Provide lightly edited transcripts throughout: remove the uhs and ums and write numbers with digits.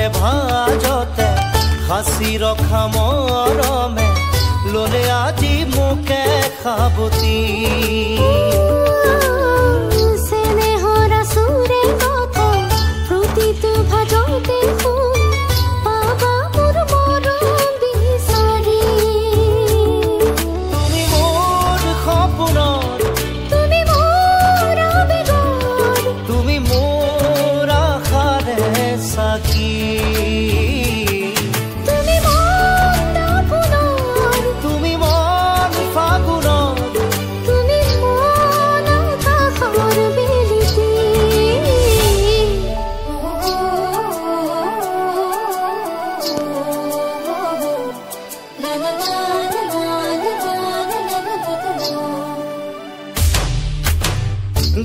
গামোচাৰে ভাজতে সাঁচি ৰখা মৰমে ললে আজি মোকে সাৱতি স্নেহৰ সুৰে কথা প্ৰতিটো ভাজতে পাবা মোৰ মৰম বিচাৰি তুমি মোৰ সপোনৰ তুমি মোৰ আবেগৰ তুমি মোৰ আশাৰে সাক্ষী তুমি মন ফাগুনৰ তুমি মন ফাগুনৰ তুমি মন আকাশৰ বেলিতি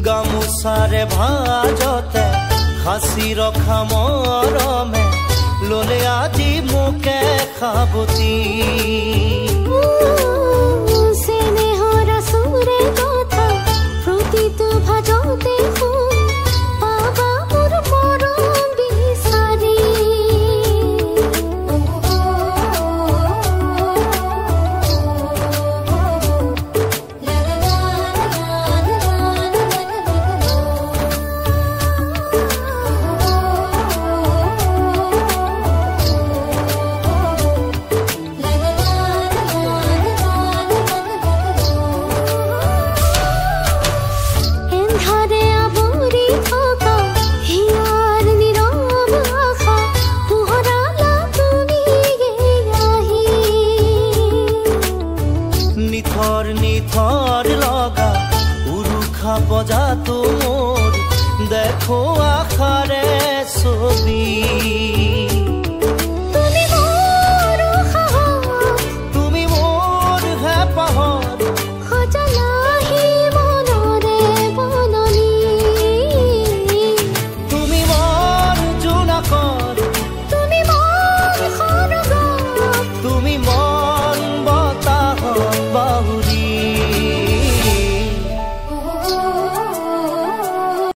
গামোচাৰে ভাজতে সাঁচি ৰখা মৰমে ললে আজি মোকে সাৱতি স্নেহৰ সুৰে কথা প্ৰতিটো ভাজতে পাবা মোৰ মৰম বিচাৰি এন্ধাৰে আৱৰি থকা হিয়াৰ নীৰৱ আশা পোহৰালা তুমি আহি নিথৰ নিথৰ লগা উৰুখা বজাতো মোৰ দেখো আশাৰে ছবি